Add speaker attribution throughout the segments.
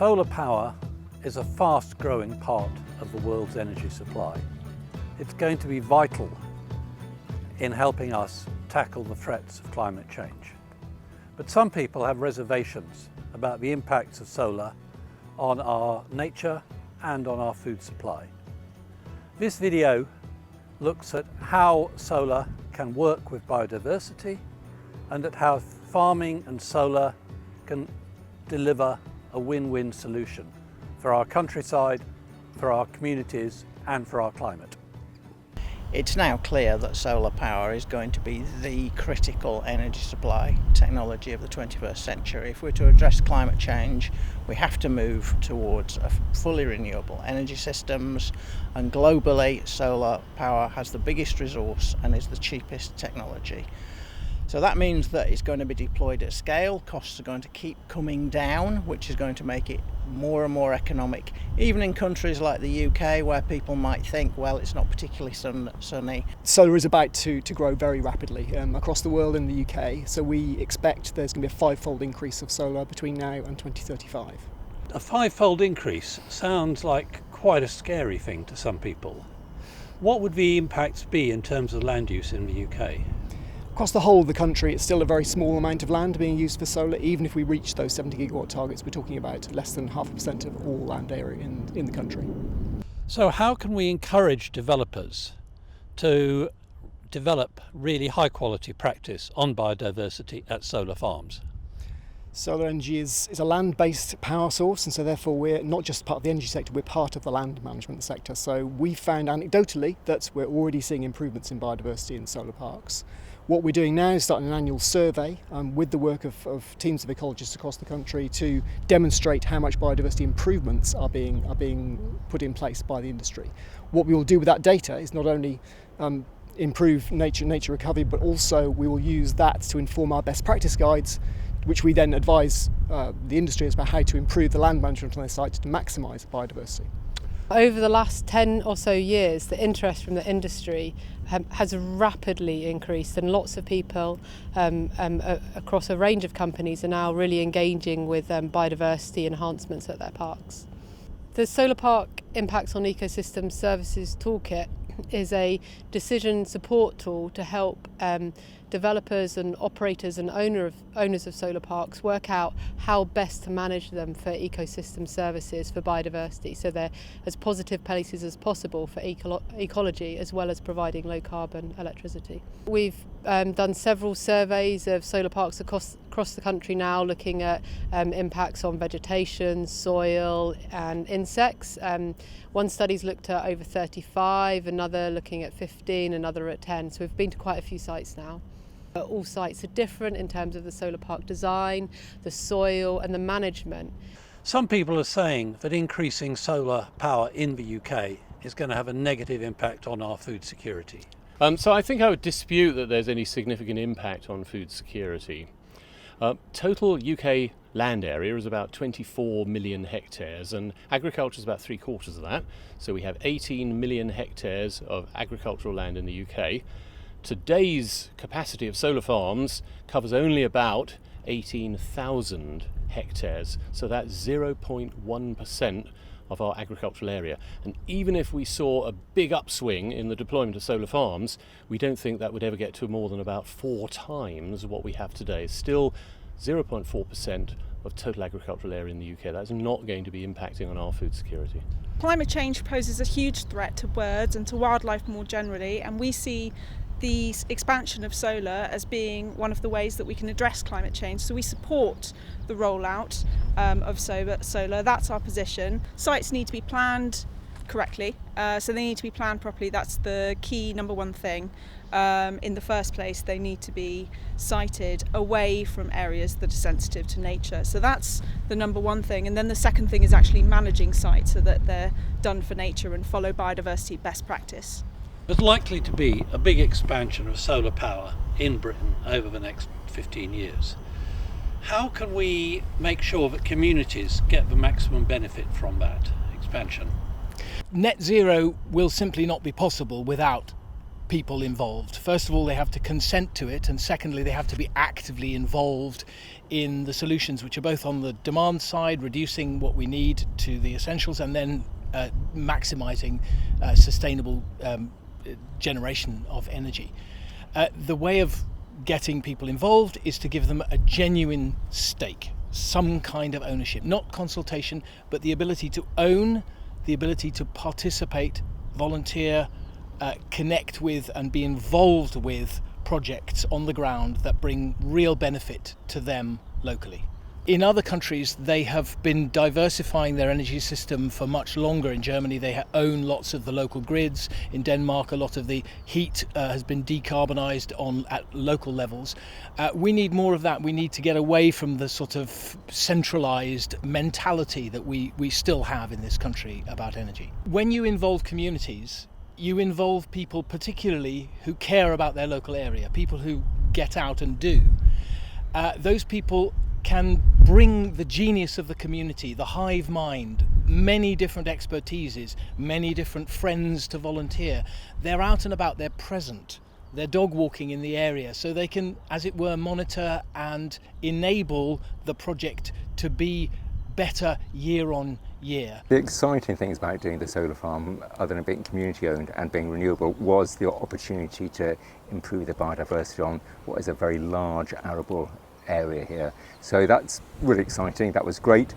Speaker 1: Solar power is a fast-growing part of the world's energy supply. It's going to be vital in helping us tackle the threats of climate change. But some people have reservations about the impacts of solar on our nature and on our food supply. This video looks at how solar can work with biodiversity and at how farming and solar can deliver a win-win solution for our countryside, for our communities and for our climate.
Speaker 2: It's now clear that solar power is going to be the critical energy supply technology of the 21st century. If we're to address climate change, we have to move towards a fully renewable energy systems, and globally solar power has the biggest resource and is the cheapest technology. So that means that it's going to be deployed at scale. Costs are going to keep coming down, which is going to make it more and more economic, even in countries like the UK, where people might think, well, it's not particularly sunny.
Speaker 3: Solar is about to grow very rapidly across the world in the UK, so we expect there's going to be a fivefold increase of solar between now and 2035.
Speaker 1: A fivefold increase sounds like quite a scary thing to some people. What would the impacts be in terms of land use in the UK?
Speaker 3: Across the whole of the country, it's still a very small amount of land being used for solar. Even if we reach those 70 gigawatt targets, we're talking about less than 0.5% of all land area in the country.
Speaker 1: So how can we encourage developers to develop really high quality practice on biodiversity at solar farms?
Speaker 3: Solar energy is a land-based power source, and so therefore we're not just part of the energy sector, we're part of the land management sector. So we found anecdotally that we're already seeing improvements in biodiversity in solar parks. What we're doing now is starting an annual survey with the work of teams of ecologists across the country to demonstrate how much biodiversity improvements are being put in place by the industry. What we will do with that data is not only improve nature recovery, but also we will use that to inform our best practice guides, which we then advise the industry about how to improve the land management on their sites to maximise biodiversity.
Speaker 4: Over the last 10 or so years, the interest from the industry has rapidly increased, and lots of people across a range of companies are now really engaging with biodiversity enhancements at their parks. The Solar Park Impacts on Ecosystem Services Toolkit is a decision support tool to help developers and operators and owners of solar parks work out how best to manage them for ecosystem services for biodiversity, so they're as positive places as possible for ecology, as well as providing low carbon electricity. We've done several surveys of solar parks across the country now, looking at impacts on vegetation, soil and insects. One study's looked at over 35, another looking at 15, another at 10, so we've been to quite a few sites now. All sites are different in terms of the solar park design, the soil and the management.
Speaker 1: Some people are saying that increasing solar power in the UK is going to have a negative impact on our food security.
Speaker 5: So I think I would dispute that there's any significant impact on food security. Total UK land area is about 24 million hectares, and agriculture is about 3/4 of that. So we have 18 million hectares of agricultural land in the UK. Today's capacity of solar farms covers only about 18,000 hectares, so that's 0.1% of our agricultural area. And even if we saw a big upswing in the deployment of solar farms, we don't think that would ever get to more than about 4 times what we have today. Still 0.4% of total agricultural area in the UK. That's not going to be impacting on our food security.
Speaker 6: Climate change poses a huge threat to birds and to wildlife more generally, and we see the expansion of solar as being one of the ways that we can address climate change. So we support the rollout of solar. That's our position. Sites need to be planned correctly, so they need to be planned properly. That's the key number one thing. In the first place, they need to be sited away from areas that are sensitive to nature. So that's the number one thing. And then the second thing is actually managing sites so that they're done for nature and follow biodiversity best practice.
Speaker 1: There's likely to be a big expansion of solar power in Britain over the next 15 years. How can we make sure that communities get the maximum benefit from that expansion?
Speaker 7: Net zero will simply not be possible without people involved. First of all, they have to consent to it, and secondly, they have to be actively involved in the solutions, which are both on the demand side, reducing what we need to the essentials, and then maximising sustainable generation of energy. The way of getting people involved is to give them a genuine stake, some kind of ownership, not consultation, but the ability to own, the ability to participate, volunteer, connect with and be involved with projects on the ground that bring real benefit to them locally. In other countries, they have been diversifying their energy system for much longer. In Germany, they own lots of the local grids. In Denmark, a lot of the heat has been decarbonised at local levels. We need more of that. We need to get away from the sort of centralised mentality that we still have in this country about energy. When you involve communities, you involve people particularly who care about their local area, people who get out and do. Those people can bring the genius of the community, the hive mind, many different expertises, many different friends to volunteer. They're out and about, they're present, they're dog walking in the area, so they can, as it were, monitor and enable the project to be better year on year.
Speaker 8: The exciting things about doing the solar farm, other than being community owned and being renewable, was the opportunity to improve the biodiversity on what is a very large arable area here. So that's really exciting. That was great.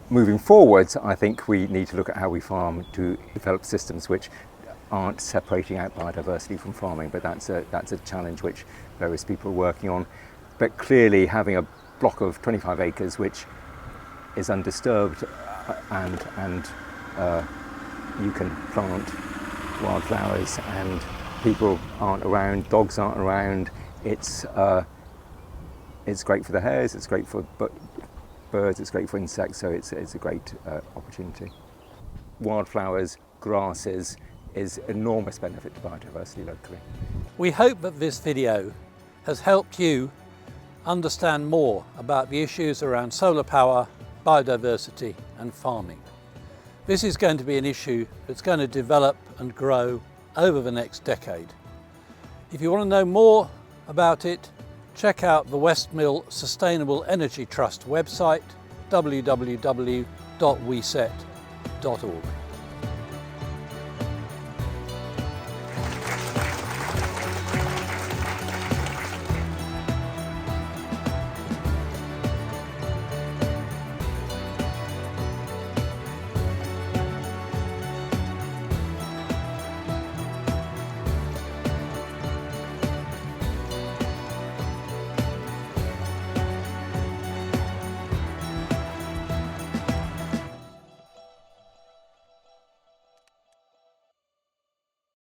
Speaker 8: Moving forwards, I think we need to look at how we farm to develop systems which aren't separating out biodiversity from farming, but that's a challenge which various people are working on. But clearly having a block of 25 acres which is undisturbed and you can plant wildflowers and people aren't around, dogs aren't around, it's great for the hares, it's great for birds, it's great for insects, so it's a great opportunity. Wildflowers, grasses is enormous benefit to biodiversity locally.
Speaker 1: We hope that this video has helped you understand more about the issues around solar power, biodiversity and farming. This is going to be an issue that's going to develop and grow over the next decade. If you want to know more about it, check out the Westmill Sustainable Energy Trust website, www.weset.org.